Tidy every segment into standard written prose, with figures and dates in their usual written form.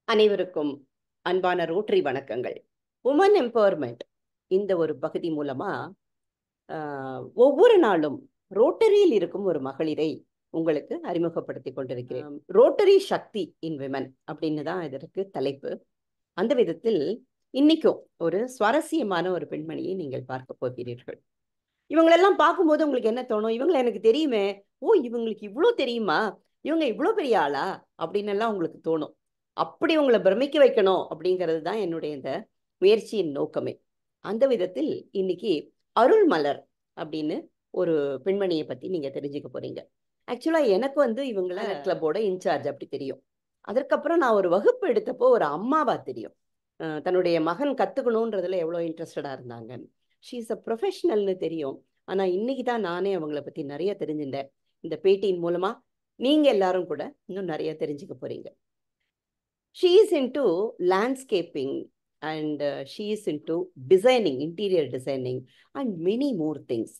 அனைவருக்கும் அன்பான ரோட்டரி வணக்கங்கள். உமன் எம்பவர்மெண்ட் இந்த ஒரு பகுதி மூலமா ஒவ்வொரு நாளும் ரோட்டரியில் இருக்கும் ஒரு மகளிரை உங்களுக்கு அறிமுகப்படுத்தி கொண்டிருக்கிறேன். ரோட்டரி சக்தி இன் விமன் அப்படின்னு தான் இதற்கு தலைப்பு. அந்த விதத்தில் இன்னைக்கும் ஒரு சுவாரஸ்யமான ஒரு பெண்மணியை நீங்கள் பார்க்க போகிறீர்கள். இவங்களெல்லாம் பார்க்கும்போது உங்களுக்கு என்ன தோணும்? இவங்களை எனக்கு தெரியுமே, ஓ இவங்களுக்கு இவ்வளோ தெரியுமா, இவங்க இவ்வளோ பெரிய ஆளா அப்படின்னு எல்லாம் உங்களுக்கு தோணும். அப்படி உங்களை பிரமிக்க வைக்கணும் அப்படிங்கிறது தான் என்னுடைய இந்த முயற்சியின் நோக்கமே. அந்த விதத்தில் இன்னைக்கு அருள் மலர் அப்படின்னு ஒரு பெண்மணியை பத்தி நீங்க தெரிஞ்சுக்க போறீங்க. ஆக்சுவலா எனக்கு வந்து இவங்கள கிளப்போட இன்சார்ஜ் அப்படி தெரியும். அதற்கப்புறம் நான் ஒரு வகுப்பு எடுத்தப்போ ஒரு அம்மாவா தெரியும். தன்னுடைய மகன் கத்துக்கணுன்றதுல எவ்வளோ இன்ட்ரெஸ்டடா இருந்தாங்கன்னு. ஷீ இஸ் அ ப்ரொஃபஷனல்னு தெரியும். ஆனா இன்னைக்கு தான் நானே அவங்கள பத்தி நிறைய தெரிஞ்சுட்டேன். இந்த பேட்டியின் மூலமா நீங்க எல்லாரும் கூட இன்னும் நிறைய தெரிஞ்சுக்க போறீங்க. She is into landscaping and she is into designing, interior designing and many more things.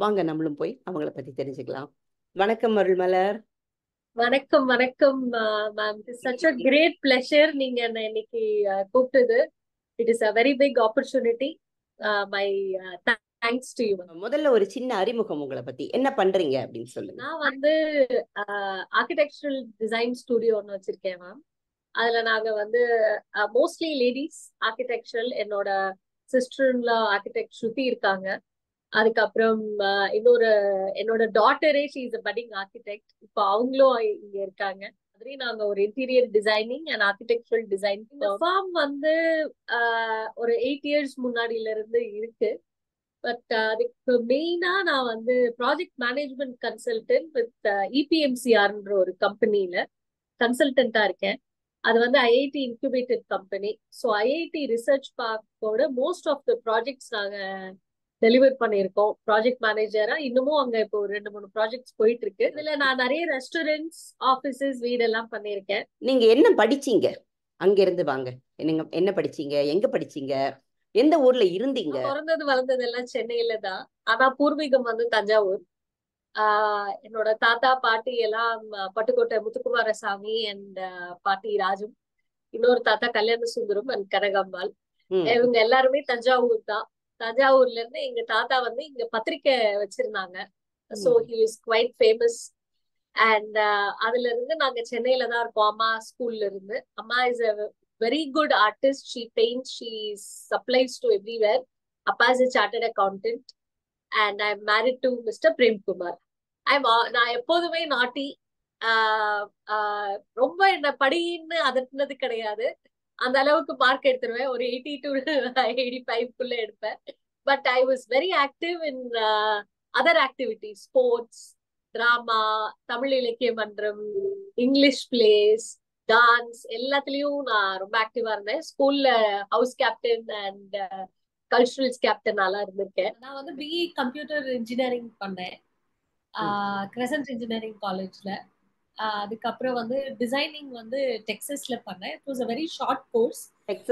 வாங்க நம்மளும் போய் அவங்கள பத்தி தெரிஞ்சுக்கலாம். வணக்கம் அருள்மலர். வணக்கம் வணக்கம் ma'am. such a great pleasure நீங்க என்ன இன்னைக்கு கூப்பிட்டது. It is a very big opportunity. My thanks to you. முதல்ல ஒரு சின்ன அறிமுகம் உங்களை பத்தி, என்ன பண்றீங்க அப்படின்னு சொல்லுங்க. நான் வந்து ஆர்கிடெக்சரல் டிசைன் ஸ்டுடியோ ஒன்று வச்சிருக்கேன் மேம். அதுல நாங்க வந்து மோஸ்ட்லி லேடிஸ் ஆர்கிடெக்சரல், என்னோட சிஸ்டர்ல ஆர்கிடெக்ட் ஸ்ருதி இருக்காங்க. அதுக்கப்புறம் என்னோட டாட்டரே she is a budding architect. இப்போ அவங்களும் இங்க இருக்காங்க. மாதிரி நாங்க ஒரு interior designing and architectural design firm வந்து ஒரு 8 years முன்னாடில இருந்து இருக்கு. பட் அதுக்கு மெயினா நான் வந்து ப்ராஜெக்ட் மேனேஜ்மெண்ட் கன்சல்டன்ட் வித் இபிஎம்சிஆர்ன்ற ஒரு கம்பெனில கன்சல்டன்டா இருக்கேன். அது வந்து IIT incubated company. So IIT research பார்க்கோட மோஸ்ட் ஆஃப் த ப்ராஜெக்ட்ஸ் நாங்க டெலிவர் பண்ணியிருக்கோம் ப்ராஜெக்ட் மேனேஜரா. இன்னமும் அங்க இப்போ 2-3 ப்ராஜெக்ட்ஸ் போயிட்டு இருக்கு. இதுல நான் நிறைய ரெஸ்டாரண்ட்ஸ், ஆபீசஸ், வீடெல்லாம் பண்ணியிருக்கேன். நீங்க என்ன படிச்சீங்க? அங்க இருந்து வாங்க. நீங்க என்ன படிச்சீங்க, எங்க படிச்சீங்க, எந்த ஊர்ல இருந்தீங்க? பிறந்தது வளர்ந்தது எல்லாம் சென்னையில தான். ஆனா பூர்வீகம் வந்து தஞ்சாவூர். என்னோட தாத்தா பாட்டி எல்லாம் பட்டுக்கோட்டை முத்துக்குமாரசாமி அண்ட் பாட்டி ராஜம், இன்னொரு தாத்தா கல்யாண சுந்தரம் அண்ட் கனகாம்பாள். இவங்க எல்லாருமே தஞ்சாவூர் தான். தஞ்சாவூர்ல இருந்து எங்க தாத்தா வந்து இங்க பத்திரிக்கை வச்சிருந்தாங்க. So he was quite famous. And அதுல இருந்து நாங்க சென்னையில தான் இருக்கோம். அம்மா ஸ்கூல்ல இருந்து. அம்மா is a very good artist. She paints, she supplies to everywhere. Appa is a chartered accountant and I'm married to Mr. Prem Kumar. நான் எப்போதுமே நாட்டி. ரொம்ப என்ன படின்னு அதட்டினது கிடையாது. அந்த அளவுக்கு மார்க் எடுத்துருவேன். ஒரு 80 to 85 எடுப்பேன். But I was very active in other activities, sports, drama, Tamil இலக்கிய மன்றம், இங்கிலீஷ் பிளேஸ், டான்ஸ், எல்லாத்துலயும் நான் ரொம்ப ஆக்டிவா இருந்தேன். ஸ்கூல்ல house captain and culturals captain எல்லாம் இருந்திருக்கேன். நான் வந்து பிஇ கம்ப்யூட்டர் இன்ஜினியரிங் பண்ணேன் கிரசன்ட் இன்ஜினியரிங் காலேஜ்ல. அதுக்கப்புறம் வந்து டிசைனிங் வந்து டெக்ஸஸ்ல பண்ணேன். It was a very short course.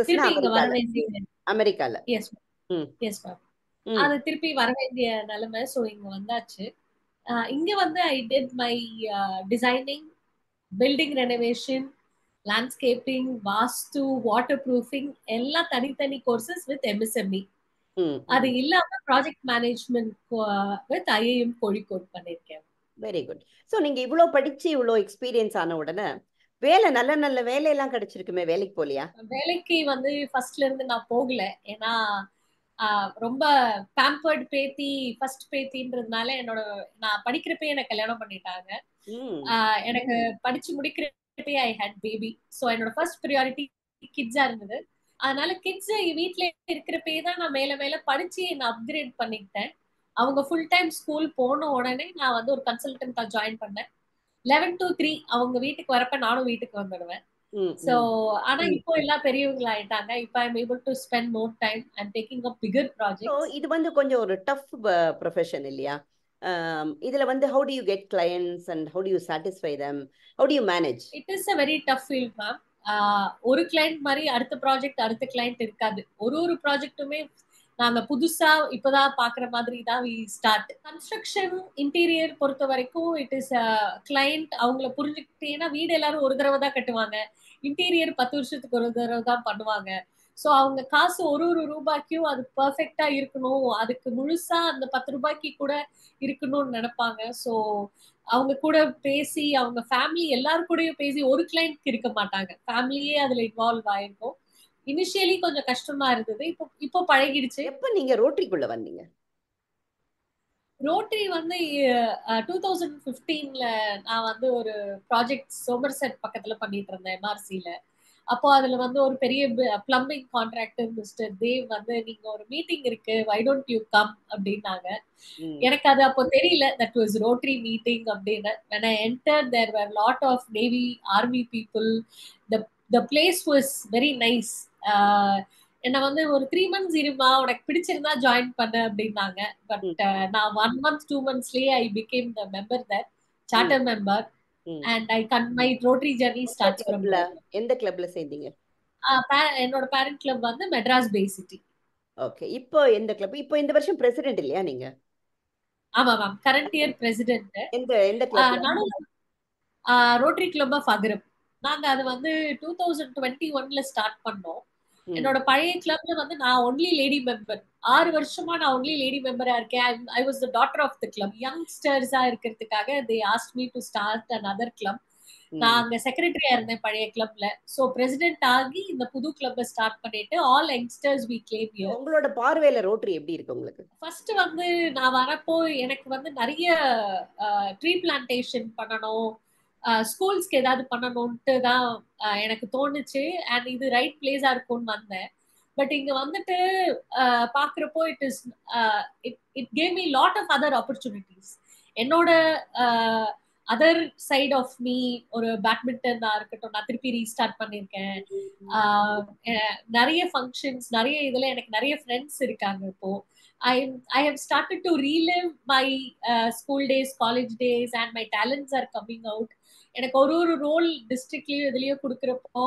திருப்பி இங்க வர வேண்டிய அமெரிக்கால. Yes ma'am. அது திருப்பி வர வேண்டிய நிலைமை. ஸோ இங்க வந்தாச்சு. இங்க வந்து I did my designing, building renovation, landscaping, vastu, waterproofing எல்லாம் தனித்தனி கோர்சஸ் வித் எம்எஸ்எம்இ. அது இல்லாம project management with IIM Kozhikode பண்ணிருக்கேன். Very good. ஸோ நீங்க இவ்வளோ படிச்சு இவ்வளோ எக்ஸ்பீரியன்ஸ் ஆன உடனே வேலை, நல்ல நல்ல வேலையெல்லாம் கிடைச்சிருக்குமே, வேலைக்கு போலியா? வேலைக்கு வந்து ஃபர்ஸ்ட்ல இருந்து நான் போகல. ஏன்னா ரொம்ப பேம்பர்ட் பேத்தி, ஃபர்ஸ்ட் பேத்தின்றதுனால நான் படிக்கிறப்பே எனக்கு கல்யாணம் பண்ணிட்டாங்க. எனக்கு படிச்சு முடிக்கிறப்பே ஐ ஹேட் பேபி. ஸோ என்னோட ஃபர்ஸ்ட் ப்ரியாரிட்டி கிட்ஸா இருந்தது. அதனால கிட்ஸ் வீட்ல இருக்கிறப்பே தான் நான் மேல மேல படிச்சு நான் அப்கிரேட் பண்ணிக்கிட்டேன். அவங்க ஃபுல் டைம் ஸ்கூல் போன உடனே நான் வந்து ஒரு கன்சல்டன்டா ஜாயின் பண்ணேன். 11 to 3 அவங்க வீட்டுக்கு வரப்ப நானும் வீட்டுக்கு வந்துடுவேன். சோ ஆனா இப்போ எல்லாம் பெரியவங்களா ஆயிட்டாங்க. இப்போ I am able to spend more time and taking up bigger projects. இது வந்து கொஞ்சம் ஒரு டஃப் ப்ரொஃபஷன் இல்லையா? இதுல வந்து how do you get clients and how do you satisfy them, how do you manage? It is a very tough field ma'am. ஒரு client மாதிரி அடுத்த ப்ராஜெக்ட் அடுத்த கிளைண்ட் இருக்காது. ஒரு ப்ராஜெக்ட்டுமே நாங்க புதுசா இப்பதான் பாக்குற மாதிரி தான் வி ஸ்டார்ட். கன்ஸ்ட்ரக்ஷன் இன்டீரியர் பொறுத்த வரைக்கும் இட் இஸ் கிளைண்ட் அவங்கள புரிஞ்சுக்கிட்டு, ஏன்னா வீடு எல்லாரும் ஒரு தடவை தான் கட்டுவாங்க, இன்டீரியர் 10 வருஷத்துக்கு ஒரு தடவை தான் பண்ணுவாங்க. ஸோ அவங்க காசு ஒரு ஒரு ரூபாய்க்கும் அது பர்ஃபெக்டா இருக்கணும், அதுக்கு முழுசா அந்த 10 ரூபாய்க்கு கூட இருக்கணும்னு நினைப்பாங்க. ஸோ அவங்க கூட பேசி, அவங்க ஃபேமிலி எல்லாரும் கூடயும் பேசி, ஒரு கிளைண்ட்க்கு இருக்க மாட்டாங்க, ஃபேமிலியே அதுல இன்வால்வ் ஆயிருக்கும். இனிஷியலி கொஞ்சம் கஷ்டமா இருந்தது, இப்போ இப்போ பழகிடுச்சு. எப்ப நீங்க ரோட்டரிக்குள்ள வந்தீங்க? ரோட்டரி வந்து 2015ல நான் வந்து ஒரு ப்ராஜெக்ட் சோமர்செட் பக்கத்துல பண்ணிட்டு இருந்தேன், எம்ஆர்சில. அப்போ அதுல வந்து ஒரு பெரிய பிளம்பிங் கான்ட்ராக்டர் மிஸ்டர் தேவ் வந்து, நீங்க ஒரு மீட்டிங் இருக்கு, வை டோன்ட் யூ கம் அப்படின்னாங்க. எனக்கு அது அப்போ தெரியல தட் வாஸ் ரோட்டரி மீட்டிங் அப்படின்னு. when I entered there were lot of navy army people. the place was very nice. என்ன வந்து ஒரு 3 months இருமா, உனக்கு பிடிச்சிருந்தா ஜாயின் பண்ண அப்படின்னாங்க. பட் நான் 1 month 2 monthsலயே I became the member that, charter member. And my Rotary journey starts from there. எந்த கிளப்ல சேர்ந்தீங்க? என்னோட பேரண்ட் கிளப் வந்து மெட்ராஸ் பே சிட்டி. ஓகே, இப்போ எந்த கிளப்? இப்போ இந்த வருஷம் பிரசிடென்ட் இல்லையா நீங்க? ஆமா மேம், கரண்ட் இயர் பிரசிடென்ட். எந்த கிளப்? ரோட்டரி கிளப் ஆஃப் அகரம். நாங்க அது வந்து 2021ல ஸ்டார்ட் பண்ணோம். என்னோட பழைய கிளப்ல வந்து நான் ஒன்லி லேடி மெம்பர். 6 வருஷமா நான் ஒன்லி லேடி மெம்பரா இருக்கேன். I was the daughter of the club. யங்ஸ்டர்ஸா இருக்கிறதுக்காக they ask me to start another club. நான் அங்க செக்ரட்டரியா இருந்தேன் பழைய கிளப்ல. சோ பிரசிடென்ட் ஆகி இந்த புது கிளப்பை ஸ்டார்ட் பண்ணிட்டு all youngsters we came here. உங்களோட பார்வையில ரோட்டரி எப்படி இருக்கு உங்களுக்கு? ஃபர்ஸ்ட் வந்து நான் வரப்போ எனக்கு வந்து நிறைய ட்ரீ பிளான்டேஷன் பண்ணணும், ஸ்கூல்ஸ்க்கு ஏதாவது பண்ணணும்ட்டு தான் எனக்கு தோணுச்சு. அண்ட் இது ரைட் பிளேஸா இருக்கும்னு வந்தேன். பட் இங்க வந்துட்டு பாக்குறப்போ it gave me lot of other opportunities. என்னோட அதர் சைட் ஆஃப் மீ, ஒரு பேட்மிண்டனா இருக்கட்டும், நான் திருப்பி ரீஸ்டார்ட் பண்ணிருக்கேன். நிறைய ஃபங்க்ஷன்ஸ், நிறைய இதுல எனக்கு நிறைய ஃப்ரெண்ட்ஸ் இருக்காங்க இப்போ. I have started to relive my school days, college days, and my talents are coming out. எனக்கு ஒரு ரோல் டிஸ்ட்ரிக்ட்லயும் இதுலயும் கொடுக்கறப்போ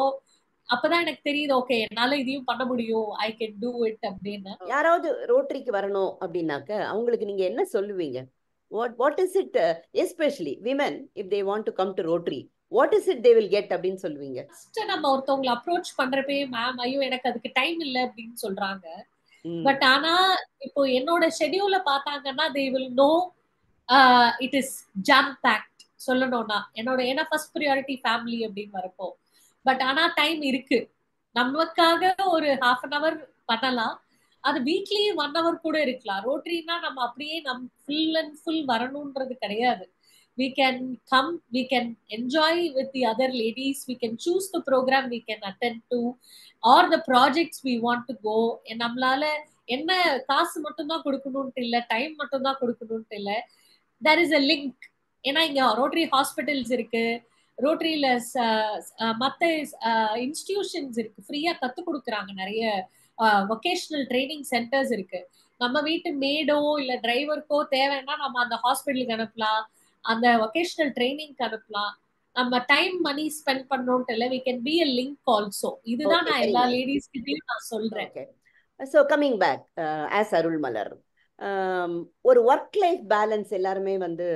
அப்பதான் எனக்கு தெரியுது, ஓகே என்னால இதையும் பண்ண முடியும், ஐ கேன் டூ இட் அப்படின்னு. யாராவது ரோட்டரிக்கு வரணும் அப்படின்னாக்க அவங்களுக்கு நீங்க என்ன சொல்லுவீங்க? what is it, especially women, if they want to come to Rotary, what is it they will get அப்படின்னு சொல்லுவீங்க? ஃபர்ஸ்ட் நம்ம ஒருத்தவங்களை அப்ரோச் பண்றப்பே, மேம் ஐயோ எனக்கு அதுக்கு டைம் இல்லை அப்படின்னு சொல்றாங்க. பட் ஆனா இப்போ என்னோட ஷெட்யூல பார்த்தாங்கன்னா they will know it is jam packed. சொல்லணும்னா என்னோட, ஏன்னா ஃபர்ஸ்ட் ப்ரியாரிட்டி ஃபேமிலி அப்படின்னு வரப்போ. பட் ஆனா டைம் இருக்கு, நமக்காக ஒரு half an hour பண்ணலாம். அது வீக்லி 1 hour கூட இருக்கலாம். ரோட்டரினா நம்ம அப்படியே ஃபுல் அண்ட் ஃபுல் வரணும்ன்றது கிடையாது. we can come, we can enjoy with the other ladies, we can choose the program we can attend to or the projects we want to go. நம்மளால என்ன காசு மட்டும் தான் கொடுக்கணும்ட்டு இல்ல, டைம் மட்டும் தான் கொடுக்கணும்ட்டு இல்ல, there is a link. ஏன்னா இங்க ரோட்டரி ஹாஸ்பிட்டல்ஸ் இருக்கு, ரோட்டரியில மற்ற இன்ஸ்டிடியூஷன்ஸ் இருக்கு, ஃப்ரீயா கத்து கொடுக்குறாங்க, நிறைய வொகேஷனல் ட்ரைனிங் சென்டர்ஸ் இருக்கு. நம்ம வீட்டு மேடோ இல்ல டிரைவருக்கோ தேவைன்னா நம்ம அந்த ஹாஸ்பிட்டலுக்கு அனுப்பலாம், அந்த வொகேஷனல் ட்ரைனிங்க்கு அனுப்பலாம். நம்ம டைம் மணி ஸ்பெண்ட் பண்ணணும்ட்டு இல்ல, we can be a link also. இதுதான் நான் எல்லா லேடிஸ் கிட்டயும் நான் சொல்றேன். So coming back, as அருள்மலர், ஒரு ஒர்க் லைஃப் பேலன்ஸ் எல்லாருமே வந்து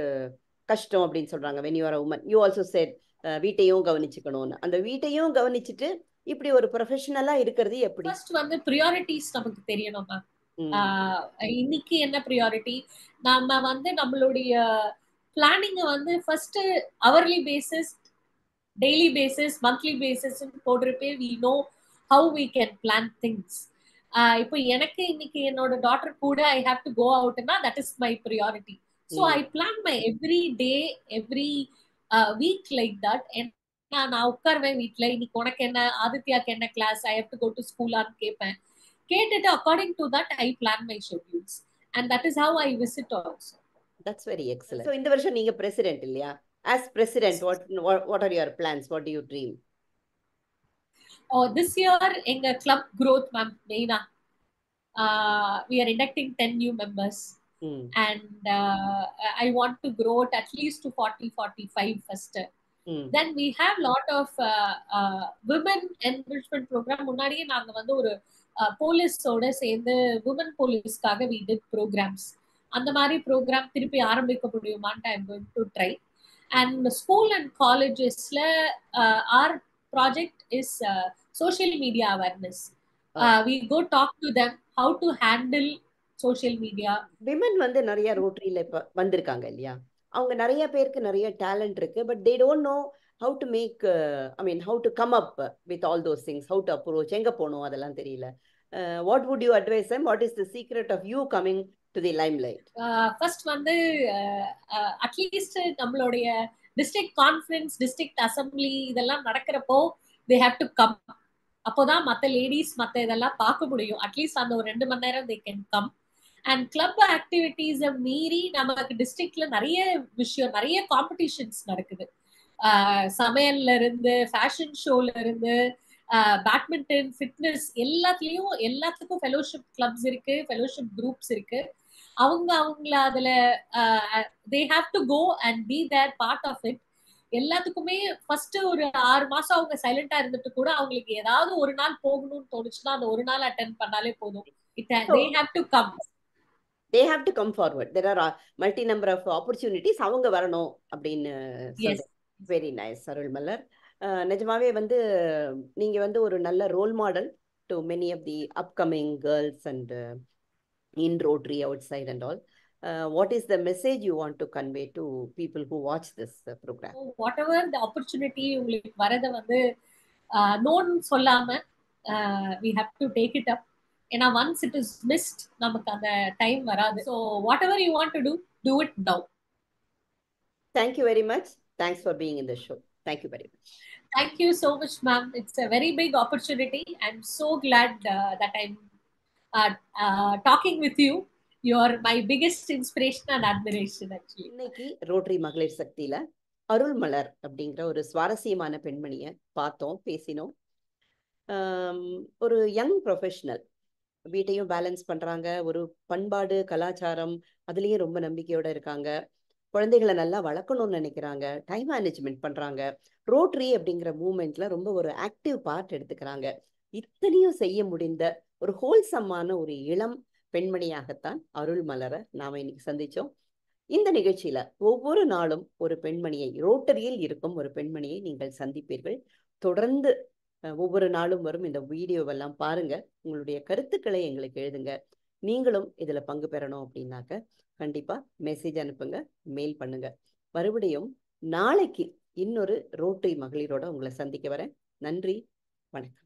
கஷ்டம் அப்படின்னு சொல்றாங்க. when you are a woman, you also said வீட்டையும் கவனிச்சுக்கணும்னு. அந்த வீட்டையும் கவனிச்சுட்டு இப்படி ஒரு ப்ரொஃபஷனலா இருக்கிறது எப்படி? ஃபர்ஸ்ட் வந்து ப்ரியாரிட்டிஸ் நமக்கு தெரியணும் மேம். இன்னைக்கு என்ன ப்ரியாரிட்டி, நம்ம வந்து நம்மளுடைய பிளானிங் வந்து first hourly basis, daily basis, monthly basis போடுறப்பே we know how we can plan things. இப்போ எனக்கு இன்னைக்கு என்னோட டாட்டர் கூட I have to go outனா that is my priority. So I plan my every day, every week like that. நான் உட்காருவேன் வீட்டுல, இன்னைக்கு உனக்கு என்ன, ஆதித்யாக்கு என்ன class, I have to go to ஸ்கூலான்னு கேட்பேன். கேட்டுட்டு according to that I plan my schedules and that is how I visit also. That's very excellent. So இந்த வருஷம் நீங்க பிரசிடென்ட் இல்லையா? as president, what are your plans? What do you dream? This year எங்க club growth ma'am மெயினா, we are inducting 10 new members. And I want to grow it at least to 40-45 first. Then we have lot of women enrichment program. முன்னாடியே நாங்க வந்து ஒரு போலீஸோட சேர்ந்து woman போலீஸ்க்காக we did programs. அந்த மாதிரி ப்ரோக்ராம் திருப்பி ஆரம்பிக்க முடியுமான்ட்டு I am going to try. And school and காலேஜஸ்ல our project is social media awareness. We go talk to them how to handle social media. Women வந்து நிறைய ரோட்டரியில இப்ப வந்திருக்காங்க இல்லையா? அவங்க நிறைய பேருக்கு நிறைய டேலண்ட் இருக்கு, but they don't know how to make, I mean how to come up with all those things, how to approach, எங்க போகணும் அதெல்லாம் தெரியல. What would you advise them? What is the secret of you coming to the limelight? First வந்து at least நம்மளுடைய district conference, district assembly இதெல்லாம் நடக்கிறப்போ they have to come. அப்போதான் மற்ற லேடிஸ் மற்ற இதெல்லாம் பார்க்க முடியும். அட்லீஸ்ட் அந்த ஒரு 2 மணி நேரம் they can come. And club ஆக்டிவிட்டீஸை மீறி நமக்கு டிஸ்ட்ரிக்ட்ல நிறைய விஷயம், நிறைய காம்படிஷன்ஸ் நடக்குது. சமையல்ல இருந்து, ஃபேஷன் ஷோல இருந்து, பேட்மிண்டன், ஃபிட்னஸ் எல்லாத்துக்கும் ஃபெலோஷிப் கிளப்ஸ் இருக்கு, ஃபெலோஷிப் குரூப்ஸ் இருக்கு. அவங்கள அதுல they have to go and be there part of it. எல்லாத்துக்குமே ஃபர்ஸ்ட் ஒரு 6 மாசம் அவங்க சைலண்டா இருந்துட்டு கூட அவங்களுக்கு ஏதாவது ஒரு நாள் போகணும்னு தோணுச்சுன்னா அந்த ஒரு நாள் அட்டென்ட் பண்ணாலே போதும். They have to come. They have to come forward. There are multi number of opportunities. அவங்க வரணும் அப்படின்னு சொல்றேன். Very nice Arul Malar. நிஜமாவே வந்து நீங்க வந்து ஒரு நல்ல role model to many of the upcoming girls and in Rotary outside and all. What is the message you want to convey to people who watch this program? Whatever the opportunity உங்களுக்கு வரத வந்து நோன்னு சொல்லாம we have to take it up. ஏன்னா once it is missed நமக்கு அந்த time வராது. So whatever you want to do it now. Thank you very much. Thanks for being in the show. Thank you very much. Thank you so much, ma'am. It's a very big opportunity. I'm so glad that I'm talking with you. You are my biggest inspiration and admiration actually. இன்னைக்கு rotary மகளிர் சக்தியில அருள் மலர் அப்படிங்கிற ஒரு சுவாரஸ்யமான பெண்மணியை பார்த்தோம், பேசினோம். ஒரு young professional, வீட்டையும் பேலன்ஸ் பண்றாங்க, ஒரு பண்பாடு கலாச்சாரம் அதுலயும் ரொம்ப நம்பிக்கையோட இருக்காங்க, குழந்தைகளை நல்லா வளர்க்கணும்னு நினைக்கிறாங்க, டைம் மேனேஜ்மெண்ட் பண்றாங்க, ரோட்டரி அப்படிங்கிற மூவ்மெண்ட்ல ரொம்ப ஒரு ஆக்டிவ் பார்ட் எடுத்துக்கிறாங்க. இத்தனையும் செய்ய முடிந்த ஒரு ஹோல்சமான ஒரு இளம் பெண்மணியாகத்தான் அருள் மலரை நாம இன்னைக்கு சந்திச்சோம். இந்த நிகழ்ச்சியில ஒவ்வொரு நாளும் ஒரு பெண்மணியை, ரோட்டரியில் இருக்கும் ஒரு பெண்மணியை நீங்கள் சந்திப்பீர்கள். தொடர்ந்து ஒவ்வொரு நாளும் வரும் இந்த வீடியோவெல்லாம் பாருங்க, உங்களுடைய கருத்துக்களை எங்களுக்கு எழுதுங்க. நீங்களும் இதுல பங்கு பெறணும் அப்படின்னாக்க கண்டிப்பா மெசேஜ் அனுப்புங்க, மெயில் பண்ணுங்க. மறுபடியும் நாளைக்கு இன்னொரு ரோட்டரி மகளிரோட உங்களை சந்திக்க வரேன். நன்றி, வணக்கம்.